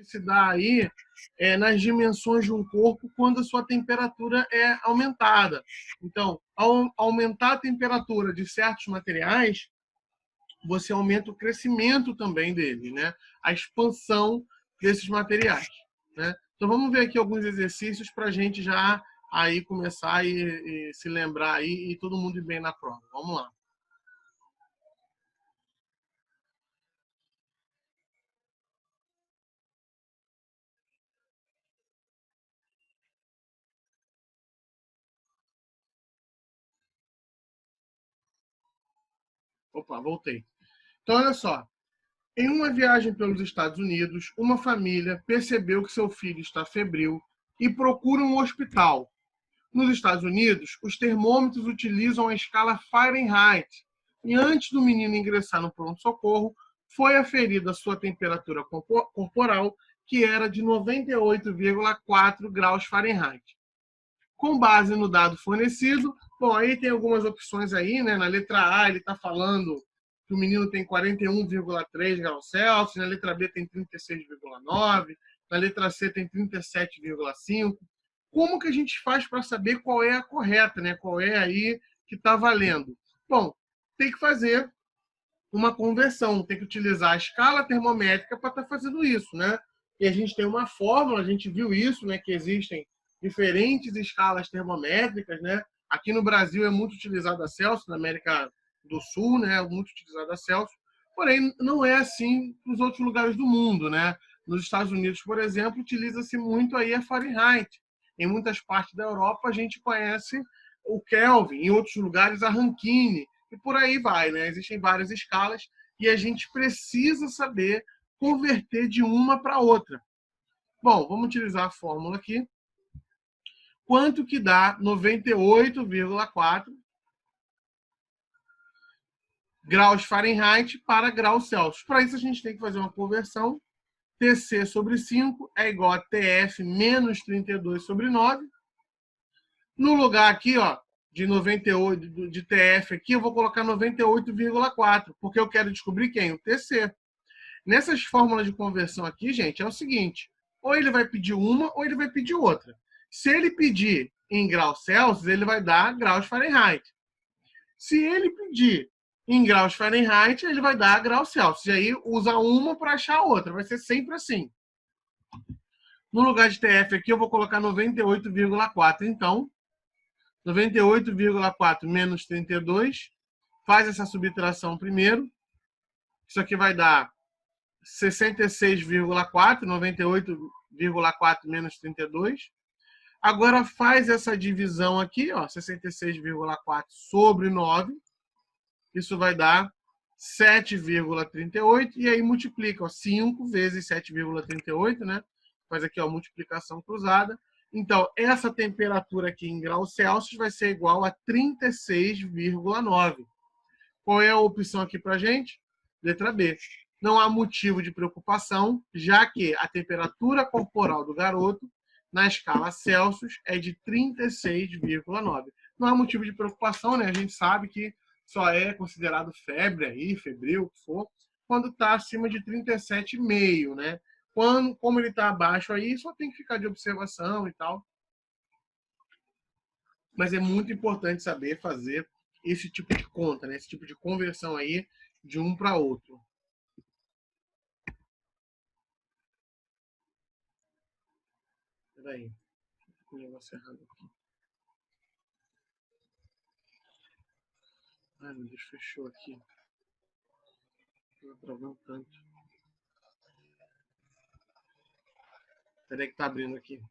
se dá aí nas dimensões de um corpo quando a sua temperatura é aumentada. Então, ao aumentar a temperatura de certos materiais, você aumenta o crescimento também dele, né? A expansão desses materiais, né? Então, vamos ver aqui alguns exercícios para a gente já aí começar e se lembrar aí e todo mundo ir bem na prova. Vamos lá. Opa, voltei. Então, olha só. Em uma viagem pelos Estados Unidos, uma família percebeu que seu filho está febril e procura um hospital. Nos Estados Unidos, os termômetros utilizam a escala Fahrenheit. E antes do menino ingressar no pronto-socorro, foi aferida a sua temperatura corporal, que era de 98,4 graus Fahrenheit. Com base no dado fornecido, bom, aí tem algumas opções aí, né? Na letra A ele está falando que o menino tem 41,3 graus Celsius, na letra B tem 36,9, na letra C tem 37,5. Como que a gente faz para saber qual é a correta, né? Qual é aí que está valendo? Bom, tem que fazer uma conversão, tem que utilizar a escala termométrica para estar fazendo isso, né? E a gente tem uma fórmula, a gente viu isso, né? Que existem diferentes escalas termométricas, né? Aqui no Brasil é muito utilizada a Celsius, na América do Sul, né? É muito utilizada a Celsius, porém não é assim nos outros lugares do mundo, né? Nos Estados Unidos, por exemplo, utiliza-se muito aí a Fahrenheit. Em muitas partes da Europa a gente conhece o Kelvin, em outros lugares a Rankine, e por aí vai, né? Existem várias escalas e a gente precisa saber converter de uma para outra. Bom, vamos utilizar a fórmula aqui. Quanto que dá 98,4 graus Fahrenheit para graus Celsius? Para isso a gente tem que fazer uma conversão. TC sobre 5 é igual a TF menos 32 sobre 9. No lugar aqui, ó, de 98, de TF aqui, eu vou colocar 98,4, porque eu quero descobrir quem? O TC. Nessas fórmulas de conversão aqui, gente, é o seguinte: ou ele vai pedir uma ou ele vai pedir outra. Se ele pedir em graus Celsius, ele vai dar graus Fahrenheit. Se ele pedir em graus Fahrenheit, ele vai dar graus Celsius. E aí usa uma para achar a outra. Vai ser sempre assim. No lugar de TF aqui, eu vou colocar 98,4. Então, 98,4 menos 32. Faz essa subtração primeiro. Isso aqui vai dar 66,4, 98,4 menos 32. Agora faz essa divisão aqui, ó, 66,4 sobre 9. Isso vai dar 7,38. E aí multiplica, ó, 5 vezes 7,38, né? Faz aqui, ó, multiplicação cruzada. Então, essa temperatura aqui em graus Celsius vai ser igual a 36,9. Qual é a opção aqui para a gente? Letra B. Não há motivo de preocupação, já que a temperatura corporal do garoto, na escala Celsius, é de 36,9. Não há motivo de preocupação, né? A gente sabe que só é considerado febre aí, febril, o que for, quando está acima de 37,5, né? Como ele está abaixo aí, só tem que ficar de observação e tal. Mas é muito importante saber fazer esse tipo de conta, né? Esse tipo de conversão aí de um para outro. Peraí, com o negócio errado aqui. Ai, meu Deus, fechou aqui. Tô travando tanto. Peraí que tá abrindo aqui.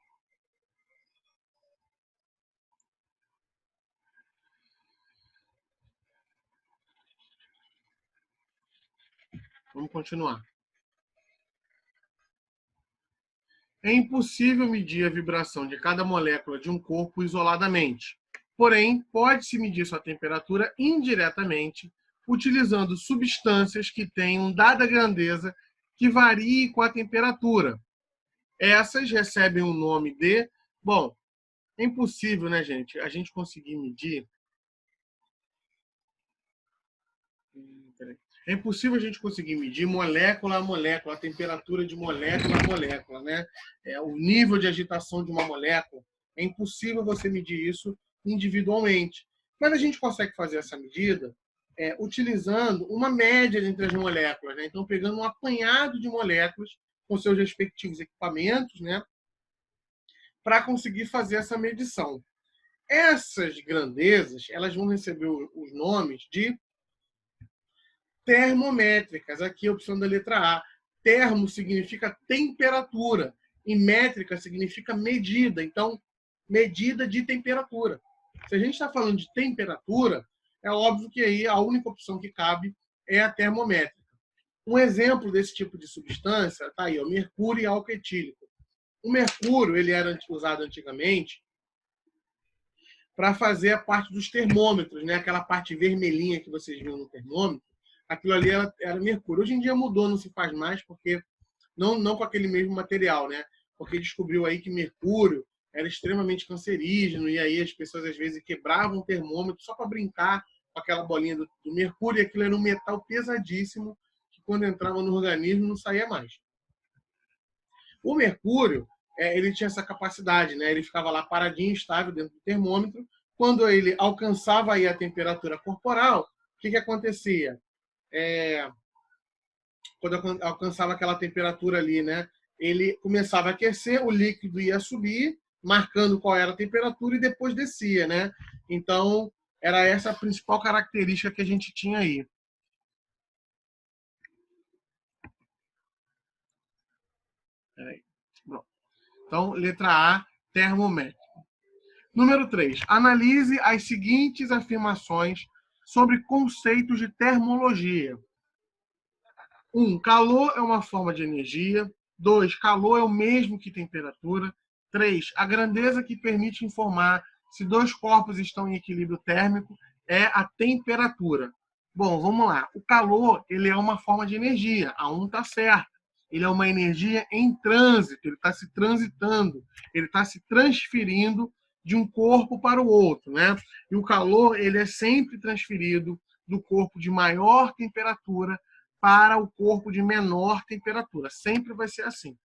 Vamos continuar. É impossível medir a vibração de cada molécula de um corpo isoladamente. Porém, pode-se medir sua temperatura indiretamente, utilizando substâncias que tenham dada grandeza que varie com a temperatura. Essas recebem o nome de... Bom, é impossível, né, gente? A gente conseguir medir... Peraí. É impossível a gente conseguir medir molécula a molécula, a temperatura de molécula a molécula, né? O nível de agitação de uma molécula. É impossível você medir isso individualmente. Mas a gente consegue fazer essa medida utilizando uma média entre as moléculas, né? Então, pegando um apanhado de moléculas com seus respectivos equipamentos, né? Para conseguir fazer essa medição. Essas grandezas, elas vão receber os nomes de termométricas. Aqui a opção da letra A. Termo significa temperatura e métrica significa medida. Então, medida de temperatura. Se a gente está falando de temperatura, é óbvio que aí a única opção que cabe é a termométrica. Um exemplo desse tipo de substância está aí, o mercúrio e álcool etílico. O mercúrio ele era usado antigamente para fazer a parte dos termômetros, né? Aquela parte vermelhinha que vocês viram no termômetro, aquilo ali era mercúrio. Hoje em dia mudou, não se faz mais, porque não com aquele mesmo material, né? Porque descobriu aí que mercúrio era extremamente cancerígeno, e aí as pessoas às vezes quebravam o termômetro só para brincar com aquela bolinha do mercúrio, e aquilo era um metal pesadíssimo, que quando entrava no organismo não saía mais. O mercúrio, ele tinha essa capacidade, né? Ele ficava lá paradinho, estável dentro do termômetro. Quando ele alcançava aí a temperatura corporal, o que acontecia? Quando alcançava aquela temperatura ali, né? Ele começava a aquecer, o líquido ia subir, marcando qual era a temperatura, e depois descia, né? Então, era essa a principal característica que a gente tinha aí. Então, letra A, termométrico. Número 3. Analise as seguintes afirmações sobre conceitos de termologia. 1. Calor é uma forma de energia. 2. Calor é o mesmo que temperatura. 3. A grandeza que permite informar se dois corpos estão em equilíbrio térmico é a temperatura. Bom, vamos lá. O calor ele é uma forma de energia. A 1 está certa. Ele é uma energia em trânsito. Ele está se transitando. Ele está se transferindo de um corpo para o outro, né? E o calor ele é sempre transferido do corpo de maior temperatura para o corpo de menor temperatura. Sempre vai ser assim.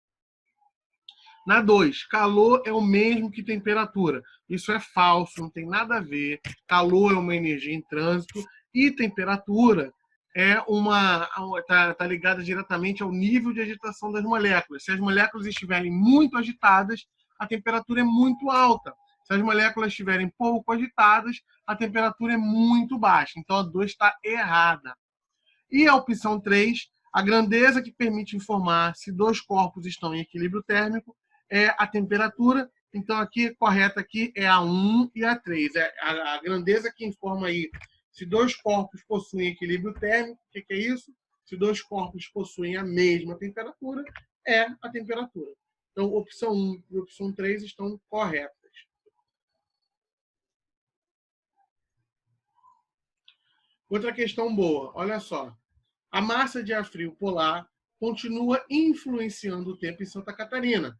Na 2, calor é o mesmo que temperatura. Isso é falso, não tem nada a ver. Calor é uma energia em trânsito e temperatura tá ligada diretamente ao nível de agitação das moléculas. Se as moléculas estiverem muito agitadas, a temperatura é muito alta. Se as moléculas estiverem pouco agitadas, a temperatura é muito baixa. Então a 2 está errada. E a opção 3, a grandeza que permite informar se dois corpos estão em equilíbrio térmico é a temperatura. Então, aqui, correta aqui é a 1 e a 3. É a grandeza que informa aí se dois corpos possuem equilíbrio térmico. O que é isso? Se dois corpos possuem a mesma temperatura, é a temperatura. Então, opção 1 e opção 3 estão corretas. Outra questão boa, olha só. A massa de ar frio polar continua influenciando o tempo em Santa Catarina.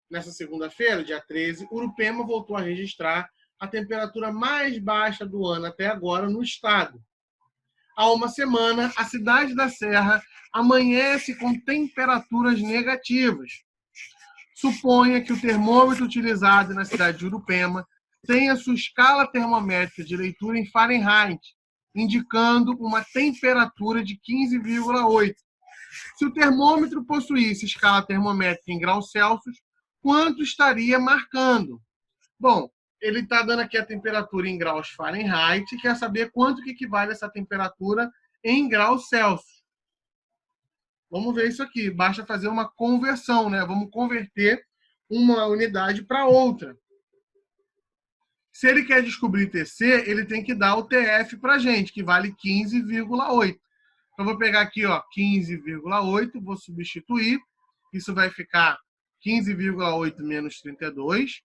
Nessa segunda-feira, dia 13, Urupema voltou a registrar a temperatura mais baixa do ano até agora no estado. Há uma semana, a cidade da Serra amanhece com temperaturas negativas. Suponha que o termômetro utilizado na cidade de Urupema tenha sua escala termométrica de leitura em Fahrenheit, indicando uma temperatura de 15,8. Se o termômetro possuísse escala termométrica em graus Celsius, quanto estaria marcando? Bom, ele está dando aqui a temperatura em graus Fahrenheit e quer saber quanto que equivale essa temperatura em graus Celsius. Vamos ver isso aqui. Basta fazer uma conversão, né? Vamos converter uma unidade para outra. Se ele quer descobrir TC, ele tem que dar o TF para a gente, que vale 15,8. Então, vou pegar aqui, ó, 15,8, vou substituir. Isso vai ficar 15,8 menos 32.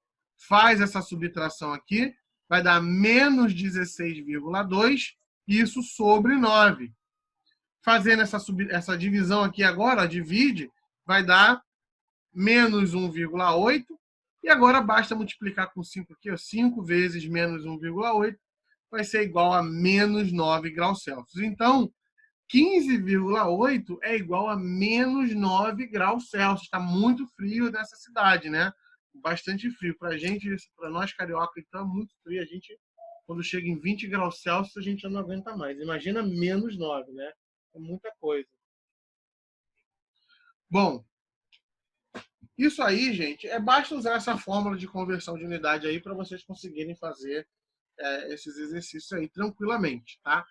Faz essa subtração aqui, vai dar menos 16,2, isso sobre 9. Fazendo essa divisão aqui agora, ó, divide, vai dar menos 1,8. E agora basta multiplicar com 5 aqui, ó, 5 vezes menos 1,8 vai ser igual a menos 9 graus Celsius. Então, 15,8 é igual a menos 9 graus Celsius. Está muito frio nessa cidade, né? Bastante frio. Para a gente, para nós carioca, então é muito frio. A gente, quando chega em 20 graus Celsius, a gente já não aguenta mais. Imagina menos 9, né? É muita coisa. Bom, isso aí, gente, basta usar essa fórmula de conversão de unidade aí para vocês conseguirem fazer esses exercícios aí tranquilamente, tá?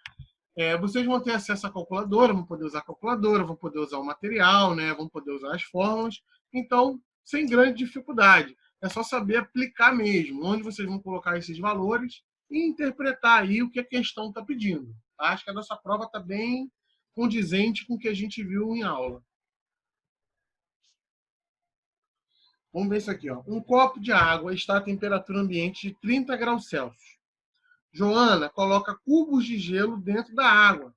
Vocês vão ter acesso à calculadora, vão poder usar a calculadora, vão poder usar o material, né? Vão poder usar as fórmulas. Então, sem grande dificuldade. É só saber aplicar mesmo, onde vocês vão colocar esses valores e interpretar aí o que a questão está pedindo. Tá? Acho que a nossa prova está bem condizente com o que a gente viu em aula. Vamos ver isso aqui. Ó. Um copo de água está a temperatura ambiente de 30 graus Celsius. Joana coloca cubos de gelo dentro da água.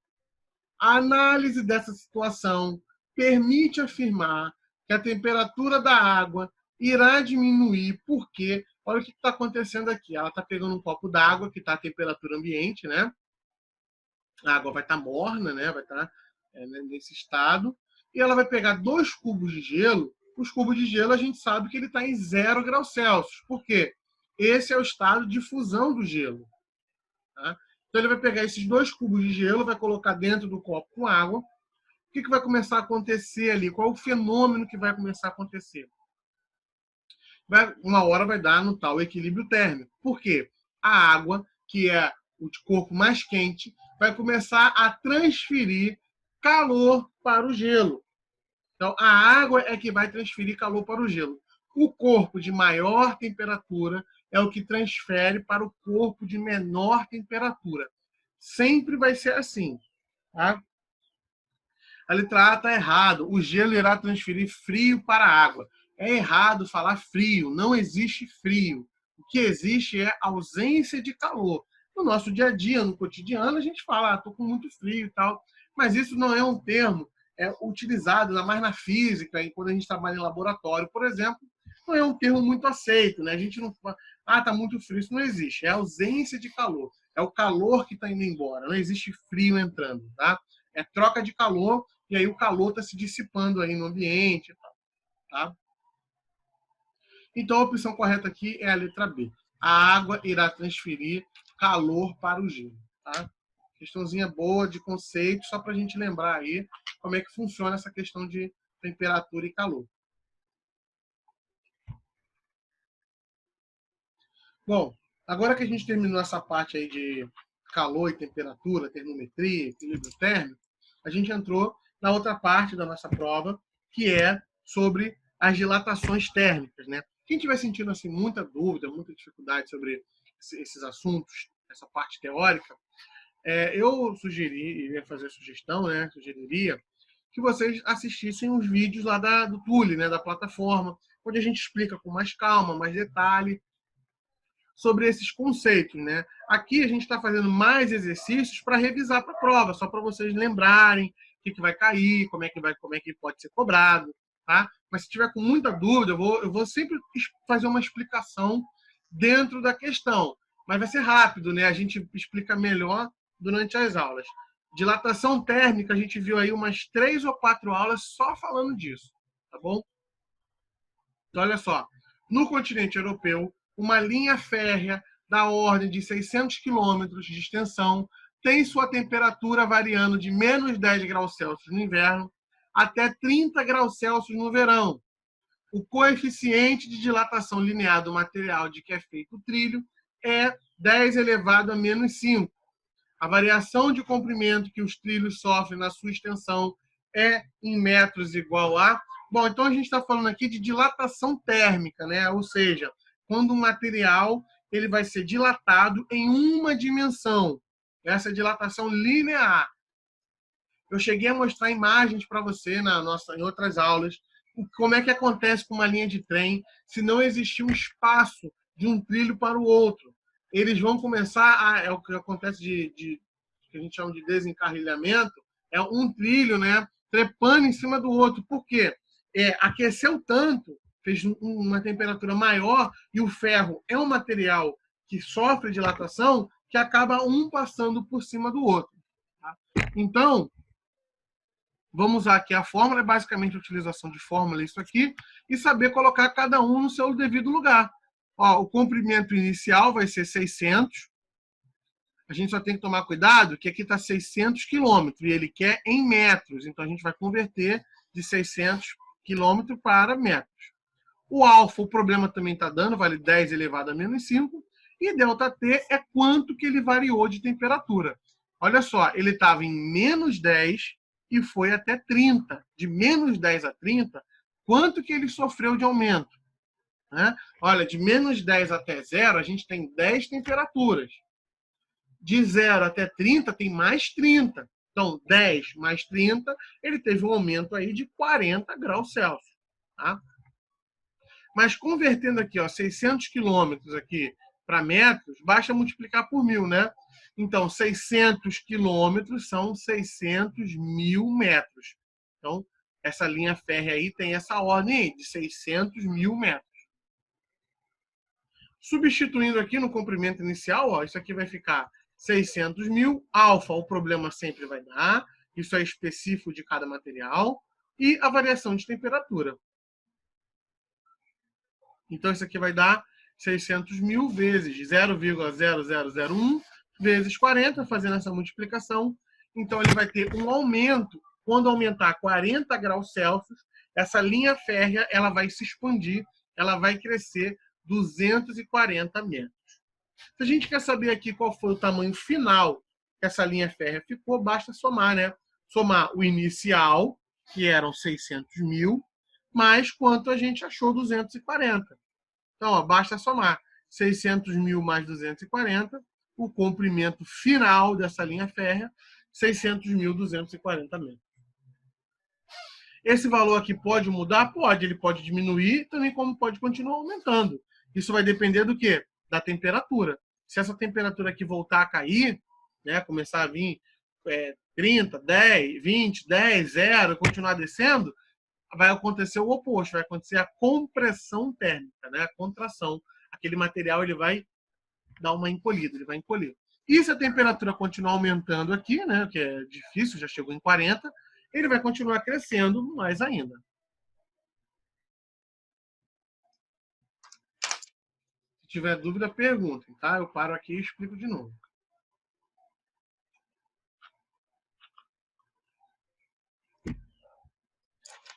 A análise dessa situação permite afirmar que a temperatura da água irá diminuir porque, olha o que está acontecendo aqui. Ela está pegando um copo d'água que está a temperatura ambiente, né? A água vai estar morna, né? Vai estar nesse estado. E ela vai pegar 2 cubos de gelo. Os cubos de gelo a gente sabe que ele está em 0 graus Celsius. Por quê? Esse é o estado de fusão do gelo. Tá? Então ele vai pegar esses 2 cubos de gelo, vai colocar dentro do copo com água. O que vai começar a acontecer ali? Qual é o fenômeno que vai começar a acontecer? Uma hora vai dar no tal equilíbrio térmico. Por quê? A água, que é o corpo mais quente, vai começar a transferir calor para o gelo. Então, a água é que vai transferir calor para o gelo. O corpo de maior temperatura é o que transfere para o corpo de menor temperatura. Sempre vai ser assim. Tá? A letra A está errado. O gelo irá transferir frio para a água. É errado falar frio. Não existe frio. O que existe é ausência de calor. No nosso dia a dia, no cotidiano, a gente fala, estou com muito frio e tal. Mas isso não é um termo utilizado, ainda mais na física, e quando a gente trabalha em laboratório, por exemplo, não é um termo muito aceito. Né? A gente não fala, está muito frio. Isso não existe. É ausência de calor. É o calor que está indo embora. Não existe frio entrando. Tá? É troca de calor, e aí o calor está se dissipando aí no ambiente. Tá? Então, a opção correta aqui é a letra B. A água irá transferir calor para o gelo. Tá? Questãozinha boa de conceito, só para a gente lembrar aí como é que funciona essa questão de temperatura e calor. Bom, agora que a gente terminou essa parte aí de calor e temperatura, termometria, equilíbrio térmico, a gente entrou na outra parte da nossa prova, que é sobre as dilatações térmicas, né? Quem estiver sentindo assim, muita dúvida, muita dificuldade sobre esses assuntos, essa parte teórica, eu iria fazer sugestão, né? Sugeriria que vocês assistissem os vídeos lá do Tule, né? Da plataforma, onde a gente explica com mais calma, mais detalhe, sobre esses conceitos, né? Aqui a gente está fazendo mais exercícios para revisar para a prova, só para vocês lembrarem o que vai cair, como é que pode ser cobrado, tá? Mas se tiver com muita dúvida, eu vou sempre fazer uma explicação dentro da questão, mas vai ser rápido, né? A gente explica melhor durante as aulas. Dilatação térmica, a gente viu aí umas 3 ou 4 aulas só falando disso, tá bom? Então, olha só, no continente europeu, uma linha férrea da ordem de 600 quilômetros de extensão tem sua temperatura variando de menos 10 graus Celsius no inverno até 30 graus Celsius no verão. O coeficiente de dilatação linear do material de que é feito o trilho é 10 elevado a menos 5. A variação de comprimento que os trilhos sofrem na sua extensão é em metros igual a... Bom, então a gente está falando aqui de dilatação térmica, né? Ou seja, quando um material ele vai ser dilatado em uma dimensão. Essa dilatação linear. Eu cheguei a mostrar imagens para você em outras aulas, como é que acontece com uma linha de trem se não existir um espaço de um trilho para o outro. Eles vão começar é o que acontece que a gente chama de desencarrilhamento, é um trilho, né, trepando em cima do outro. Por quê? Aqueceu tanto, fez uma temperatura maior, e o ferro é um material que sofre dilatação, que acaba um passando por cima do outro. Tá? Então, Vamos usar aqui a fórmula, é basicamente a utilização de fórmula, isso aqui, e saber colocar cada um no seu devido lugar. Ó, o comprimento inicial vai ser 600. A gente só tem que tomar cuidado que aqui está 600 quilômetros e ele quer em metros. Então, a gente vai converter de 600 quilômetros para metros. O alfa, o problema também está dando, vale 10 elevado a menos 5. E ΔT é quanto que ele variou de temperatura. Olha só, ele estava em menos 10 e foi até 30. De menos 10 a 30, quanto que ele sofreu de aumento? Né? Olha, de menos 10 até 0, a gente tem 10 temperaturas. De 0 até 30, tem mais 30. Então, 10 mais 30, ele teve um aumento aí de 40 graus Celsius. Tá? Mas convertendo aqui, ó, 600 quilômetros aqui para metros, basta multiplicar por 1000, né? Então, 600 quilômetros são 600.000 metros. Então, essa linha férrea aí tem essa ordem aí, de 600.000 metros. Substituindo aqui no comprimento inicial, ó, isso aqui vai ficar 600.000. Alfa, o problema sempre vai dar. Isso é específico de cada material. E a variação de temperatura. Então, isso aqui vai dar 600.000 vezes 0,0001 vezes 40, fazendo essa multiplicação. Então, ele vai ter um aumento. Quando aumentar 40 graus Celsius, essa linha férrea ela vai se expandir, ela vai crescer 240 metros. Se a gente quer saber aqui qual foi o tamanho final que essa linha férrea ficou, basta somar, né? Somar o inicial, que eram 600.000, mais quanto a gente achou, 240. Então, ó, basta somar 600.000 mais 240, o comprimento final dessa linha férrea, 600.240 metros. Esse valor aqui pode mudar? Pode. Ele pode diminuir, também como pode continuar aumentando. Isso vai depender do quê? Da temperatura. Se essa temperatura aqui voltar a cair, né, começar a vir 30, 10, 20, 10, 0, continuar descendo, vai acontecer o oposto, vai acontecer a compressão térmica, né? A contração. Aquele material ele vai dar uma encolhida, ele vai encolher. E se a temperatura continuar aumentando aqui, né, que é difícil, já chegou em 40, ele vai continuar crescendo mais ainda. Se tiver dúvida, perguntem, tá? Eu paro aqui e explico de novo.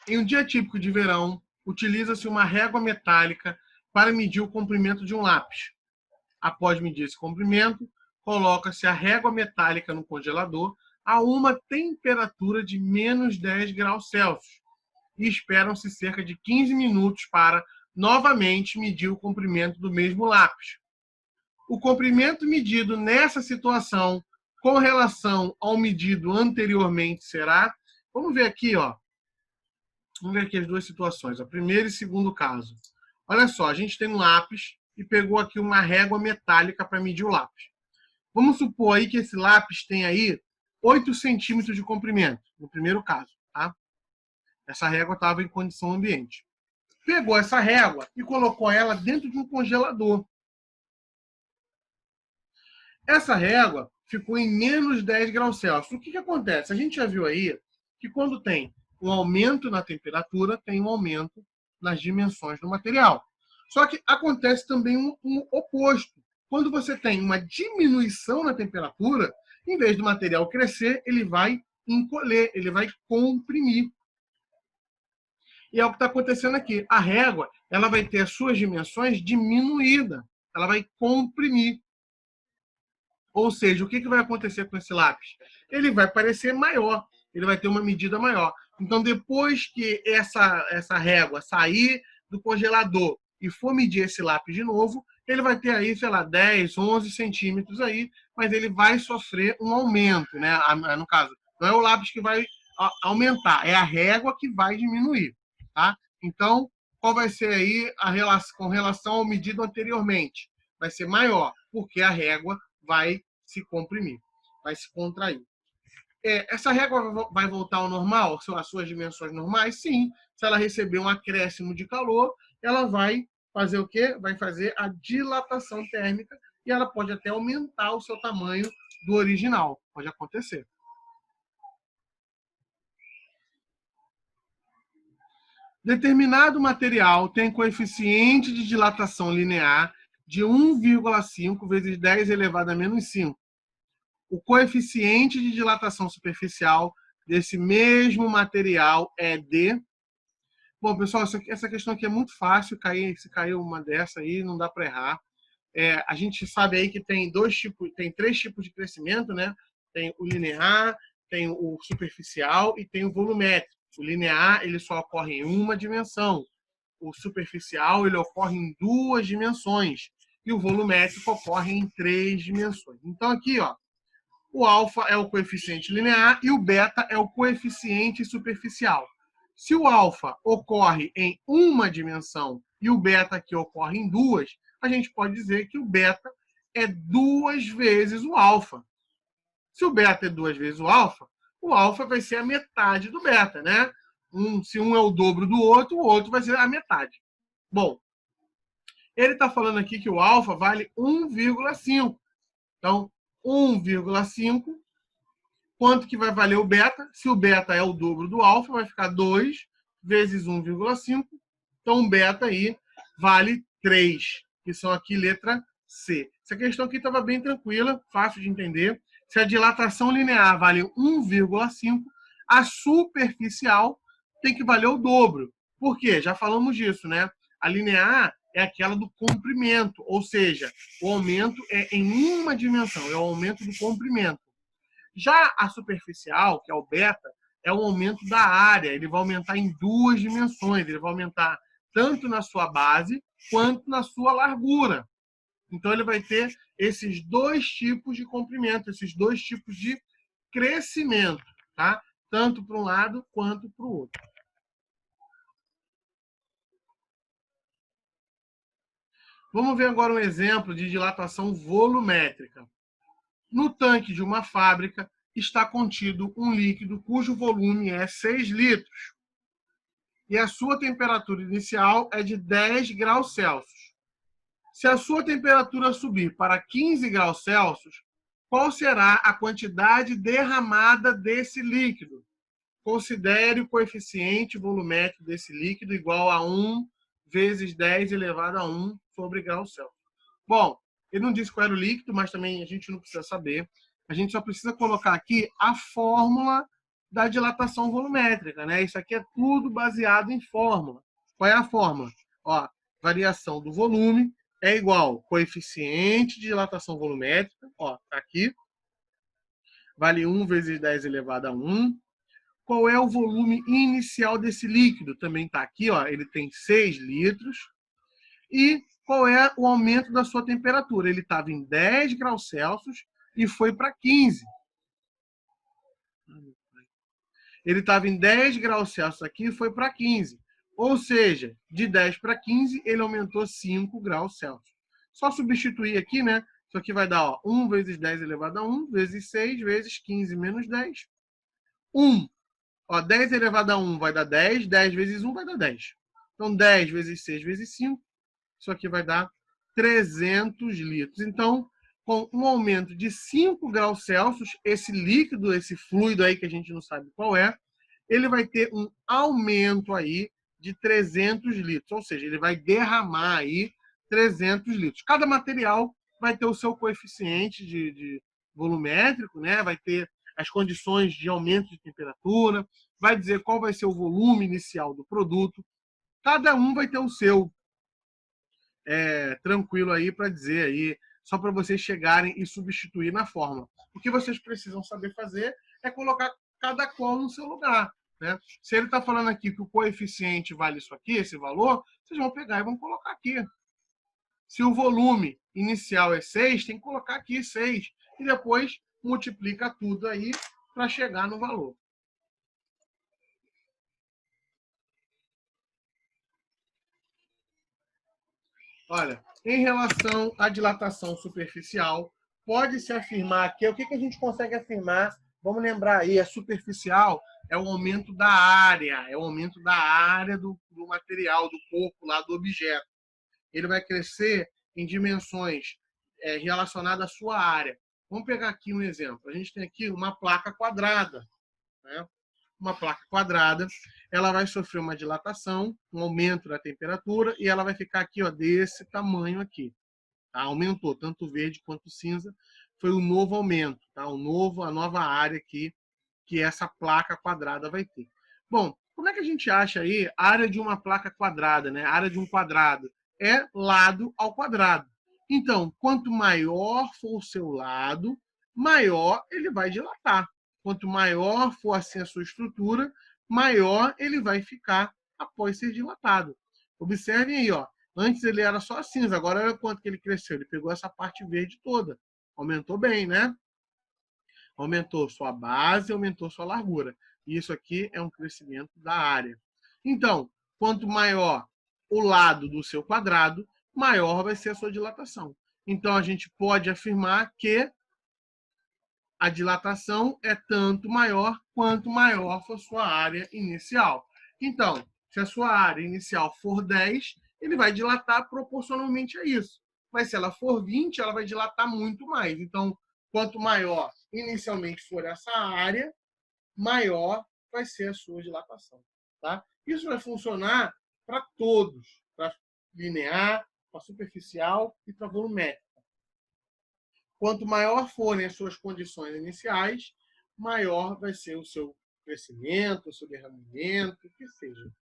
Em um dia típico de verão, utiliza-se uma régua metálica para medir o comprimento de um lápis. Após medir esse comprimento, coloca-se a régua metálica no congelador a uma temperatura de menos 10 graus Celsius e esperam-se cerca de 15 minutos para novamente medir o comprimento do mesmo lápis. O comprimento medido nessa situação com relação ao medido anteriormente será... Vamos ver aqui, ó. Vamos ver aqui as duas situações, o primeiro e segundo caso. Olha só, a gente tem um lápis e pegou aqui uma régua metálica para medir o lápis. Vamos supor aí que esse lápis tem aí 8 centímetros de comprimento, no primeiro caso, tá? Essa régua estava em condição ambiente. Pegou essa régua e colocou ela dentro de um congelador. Essa régua ficou em menos 10 graus Celsius. O que acontece? A gente já viu aí que quando tem um aumento na temperatura, tem um aumento nas dimensões do material. Só que acontece também um oposto. Quando você tem uma diminuição na temperatura, em vez do material crescer, ele vai encolher, ele vai comprimir. E é o que está acontecendo aqui. A régua ela vai ter as suas dimensões diminuídas. Ela vai comprimir. Ou seja, o que vai acontecer com esse lápis? Ele vai parecer maior. Ele vai ter uma medida maior. Então, depois que essa régua sair do congelador e for medir esse lápis de novo, ele vai ter aí, sei lá, 10, 11 centímetros aí, mas ele vai sofrer um aumento, né? No caso, não é o lápis que vai aumentar, é a régua que vai diminuir, tá? Então, qual vai ser aí a relação, com relação ao medido anteriormente? Vai ser maior, porque a régua vai se comprimir, vai se contrair. Essa régua vai voltar ao normal, às suas dimensões normais? Sim. Se ela receber um acréscimo de calor, ela vai fazer o quê? Vai fazer a dilatação térmica e ela pode até aumentar o seu tamanho do original. Pode acontecer. Determinado material tem coeficiente de dilatação linear de 1,5 vezes 10 elevado a menos 5. O coeficiente de dilatação superficial desse mesmo material é de... Bom, pessoal, essa questão aqui é muito fácil. Se caiu uma dessa aí, não dá para errar. A gente sabe aí que tem três tipos de crescimento, né? Tem o linear, tem o superficial e tem o volumétrico. O linear ele só ocorre em uma dimensão. O superficial ele ocorre em duas dimensões. E o volumétrico ocorre em três dimensões. Então, aqui, ó, o alfa é o coeficiente linear e o beta é o coeficiente superficial. Se o alfa ocorre em uma dimensão e o beta aqui ocorre em duas, a gente pode dizer que o beta é duas vezes o alfa. Se o beta é duas vezes o alfa vai ser a metade do beta, né? Se um é o dobro do outro, o outro vai ser a metade. Bom, ele está falando aqui que o alfa vale 1,5. Então, 1,5, quanto que vai valer o beta? Se o beta é o dobro do alfa, vai ficar 2 vezes 1,5. Então, o beta aí vale 3, que são aqui letra C. Essa questão aqui estava bem tranquila, fácil de entender. Se a dilatação linear vale 1,5, a superficial tem que valer o dobro. Por quê? Já falamos disso, né? A linear é aquela do comprimento, ou seja, o aumento é em uma dimensão, é o aumento do comprimento. Já a superficial, que é o beta, é o aumento da área. Ele vai aumentar em duas dimensões. Ele vai aumentar tanto na sua base quanto na sua largura. Então, ele vai ter esses dois tipos de comprimento, esses dois tipos de crescimento, tá? Tanto para um lado quanto para o outro. Vamos ver agora um exemplo de dilatação volumétrica. No tanque de uma fábrica está contido um líquido cujo volume é 6 litros e a sua temperatura inicial é de 10 graus Celsius. Se a sua temperatura subir para 15 graus Celsius, qual será a quantidade derramada desse líquido? Considere o coeficiente volumétrico desse líquido igual a 1 vezes 10 elevado a 1 sobre graus Celsius. Bom, ele não disse qual era o líquido, mas também a gente não precisa saber. A gente só precisa colocar aqui a fórmula da dilatação volumétrica, né? Isso aqui é tudo baseado em fórmula. Qual é a fórmula? Ó, variação do volume é igual coeficiente de dilatação volumétrica, ó, tá aqui, vale 1 vezes 10 elevado a 1. Qual é o volume inicial desse líquido? Também está aqui, ó, ele tem 6 litros. E qual é o aumento da sua temperatura? Ele estava em 10 graus Celsius e foi para 15. Ele estava em 10 graus Celsius aqui e foi para 15. Ou seja, de 10 para 15, ele aumentou 5 graus Celsius. Só substituir aqui, né? Isso aqui vai dar, ó, 1 vezes 10 elevado a 1, vezes 6, vezes 15 menos 10. 1. Ó, 10 elevado a 1 vai dar 10, 10 vezes 1 vai dar 10. Então, 10 vezes 6 vezes 5, isso aqui vai dar 300 litros. Então, com um aumento de 5 graus Celsius, esse líquido, esse fluido aí que a gente não sabe qual é, ele vai ter um aumento aí de 300 litros. Ou seja, ele vai derramar aí 300 litros. Cada material vai ter o seu coeficiente de volumétrico, né? Vai ter as condições de aumento de temperatura, vai dizer qual vai ser o volume inicial do produto. Cada um vai ter o seu tranquilo aí para dizer aí, só para vocês chegarem e substituir na fórmula. O que vocês precisam saber fazer é colocar cada qual no seu lugar. Né? Se ele está falando aqui que o coeficiente vale isso aqui, esse valor, vocês vão pegar e vão colocar aqui. Se o volume inicial é 6, tem que colocar aqui 6. E depois multiplica tudo aí para chegar no valor. Olha, em relação à dilatação superficial, pode-se afirmar que o que a gente consegue afirmar? Vamos lembrar aí, a superficial é o aumento da área, é o aumento da área do material, do corpo lá do objeto. Ele vai crescer em dimensões relacionadas à sua área. Vamos pegar aqui um exemplo. A gente tem aqui uma placa quadrada, né? uma placa quadrada, ela vai sofrer uma dilatação, um aumento da temperatura, e ela vai ficar aqui, ó, desse tamanho aqui. Tá? Aumentou, tanto o verde quanto o cinza, foi o novo aumento, tá? A nova área aqui que essa placa quadrada vai ter. Bom, como é que a gente acha aí a área de uma placa quadrada, né? A área de um quadrado é lado ao quadrado. Então, quanto maior for o seu lado, maior ele vai dilatar. Quanto maior for assim a sua estrutura, maior ele vai ficar após ser dilatado. Observem aí, ó. Antes ele era só cinza, agora olha quanto que ele cresceu. Ele pegou essa parte verde toda. Aumentou bem, né? Aumentou sua base, aumentou sua largura. Isso aqui é um crescimento da área. Então, quanto maior o lado do seu quadrado, maior vai ser a sua dilatação. Então, a gente pode afirmar que a dilatação é tanto maior quanto maior for sua área inicial. Então, se a sua área inicial for 10, ele vai dilatar proporcionalmente a isso. Mas se ela for 20, ela vai dilatar muito mais. Então, quanto maior inicialmente for essa área, maior vai ser a sua dilatação. Tá? Isso vai funcionar para todos, para linear, para superficial e para volumétrica. Quanto maior forem as suas condições iniciais, maior vai ser o seu crescimento, o seu derramamento, o que seja.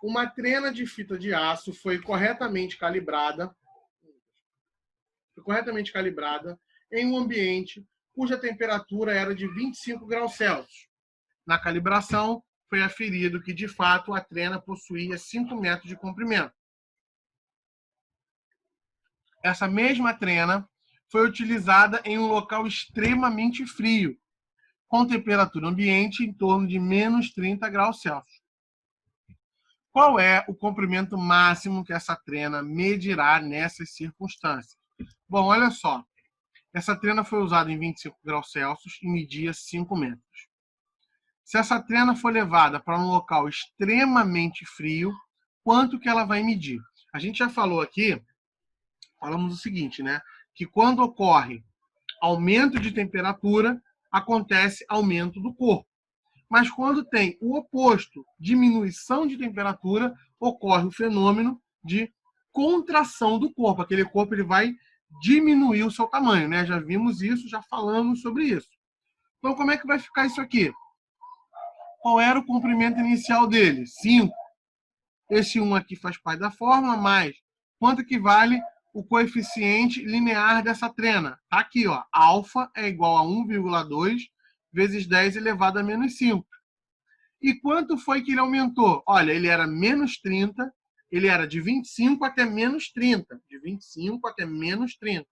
Uma trena de fita de aço foi corretamente calibrada em um ambiente cuja temperatura era de 25 graus Celsius. Na calibração, foi aferido que, de fato, a trena possuía 5 metros de comprimento. Essa mesma trena foi utilizada em um local extremamente frio, com temperatura ambiente em torno de menos 30 graus Celsius. Qual é o comprimento máximo que essa trena medirá nessas circunstâncias? Bom, olha só. Essa trena foi usada em 25 graus Celsius e media 5 metros. Se essa trena for levada para um local extremamente frio, quanto que ela vai medir? A gente já falou aqui, falamos o seguinte, né? Que quando ocorre aumento de temperatura, acontece aumento do corpo. Mas quando tem o oposto, diminuição de temperatura, ocorre o fenômeno de contração do corpo. Aquele corpo ele vai diminuir o seu tamanho, né? Já vimos isso, já falamos sobre isso. Então, como é que vai ficar isso aqui? Qual era o comprimento inicial dele? 5. Esse 1 aqui faz parte da fórmula, mais quanto equivale o coeficiente linear dessa trena? Está aqui, ó. Alfa é igual a 1,2 vezes 10 elevado a menos 5. E quanto foi que ele aumentou? Olha, ele era menos 30, ele era de 25 até menos 30. De 25 até menos 30.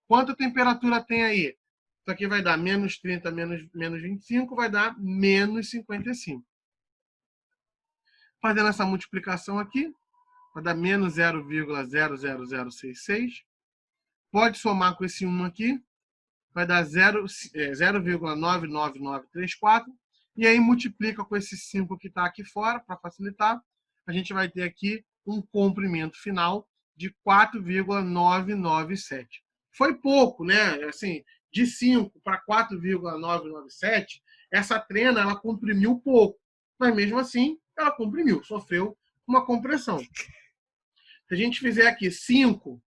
Quanta temperatura tem aí? Isso aqui vai dar menos 30 menos 25, vai dar menos 55. Fazendo essa multiplicação aqui, vai dar menos 0,00066. Pode somar com esse 1 aqui, vai dar 0,99934. E aí multiplica com esse 5 que está aqui fora, para facilitar. A gente vai ter aqui um comprimento final de 4,997. Foi pouco, né? Assim, de 5 para 4,997, essa trena ela comprimiu pouco. Mas mesmo assim, ela comprimiu, sofreu uma compressão. Se a gente fizer aqui 5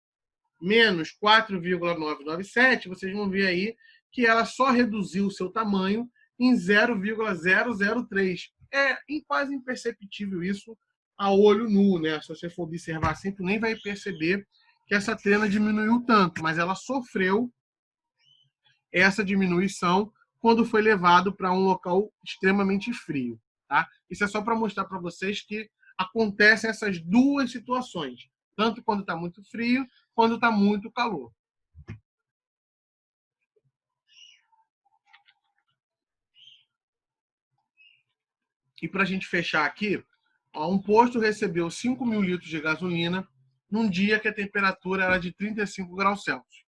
menos 4,997, vocês vão ver aí que ela só reduziu o seu tamanho em 0,003. É quase imperceptível isso a olho nu, né? Se você for observar assim, tu nem vai perceber que essa trena diminuiu tanto, mas ela sofreu essa diminuição quando foi levado para um local extremamente frio. Tá? Isso é só para mostrar para vocês que acontecem essas duas situações, tanto quando está muito frio, quando está muito calor. E para a gente fechar aqui, um posto recebeu 5.000 litros de gasolina num dia que a temperatura era de 35 graus Celsius.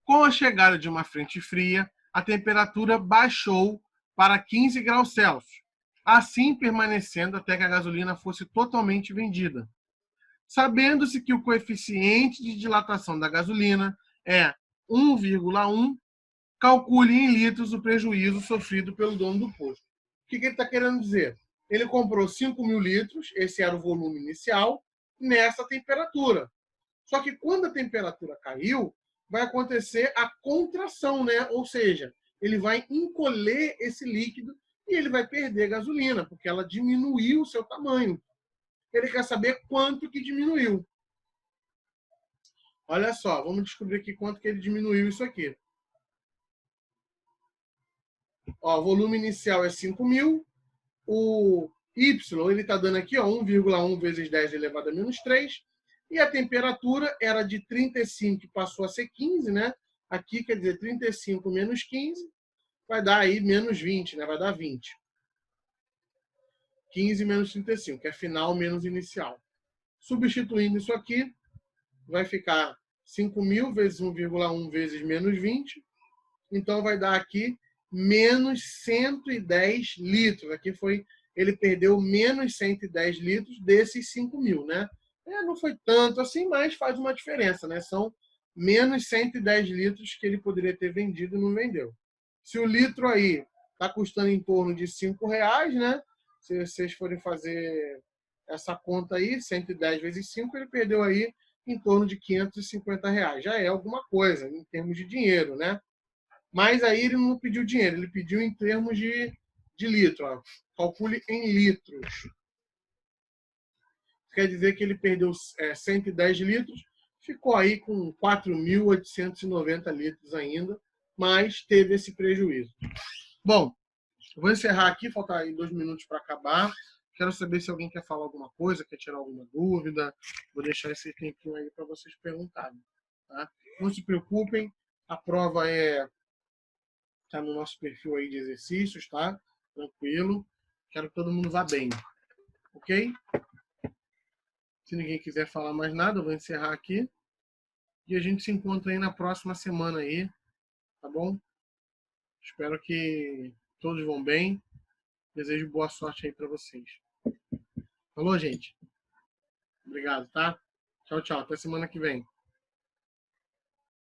Com a chegada de uma frente fria, a temperatura baixou para 15 graus Celsius, assim permanecendo até que a gasolina fosse totalmente vendida. Sabendo-se que o coeficiente de dilatação da gasolina é 1,1, calcule em litros o prejuízo sofrido pelo dono do posto. O que ele está querendo dizer? Ele comprou 5.000 litros, esse era o volume inicial, nessa temperatura. Só que quando a temperatura caiu, vai acontecer a contração, né? Ou seja, ele vai encolher esse líquido e ele vai perder gasolina, porque ela diminuiu o seu tamanho. Ele quer saber quanto que diminuiu. Olha só, vamos descobrir aqui quanto que ele diminuiu isso aqui. Ó, o volume inicial é 5.000. O Y, ele está dando aqui 1,1 vezes 10 elevado a menos 3. E a temperatura era de 35, que passou a ser 15, né? Aqui quer dizer 35 menos 15, vai dar aí menos 20, né? Vai dar 20. 15 menos 35, que é final menos inicial. Substituindo isso aqui, vai ficar 5.000 vezes 1,1 vezes menos 20. Então vai dar aqui menos 110 litros. Aqui foi, ele perdeu menos 110 litros desses 5.000, né? Não foi tanto assim, mas faz uma diferença, né? São menos 110 litros que ele poderia ter vendido e não vendeu. Se o litro aí está custando em torno de R$5, né? Se vocês forem fazer essa conta aí, 110 vezes 5, ele perdeu aí em torno de R$550. Já é alguma coisa em termos de dinheiro, né? Mas aí ele não pediu dinheiro, ele pediu em termos de litro. Ó. Calcule em litros. Quer dizer que ele perdeu 110 litros, ficou aí com 4.890 litros ainda, mas teve esse prejuízo. Bom, eu vou encerrar aqui, faltam aí 2 minutos para acabar. Quero saber se alguém quer falar alguma coisa, quer tirar alguma dúvida. Vou deixar esse tempinho aí para vocês perguntarem. Tá? Não se preocupem, a prova está no nosso perfil aí de exercícios, tá? Tranquilo. Quero que todo mundo vá bem. Ok? Se ninguém quiser falar mais nada, eu vou encerrar aqui. E a gente se encontra aí na próxima semana aí, tá bom? Espero que todos vão bem. Desejo boa sorte aí para vocês. Falou, gente? Obrigado, tá? Tchau, tchau. Até semana que vem.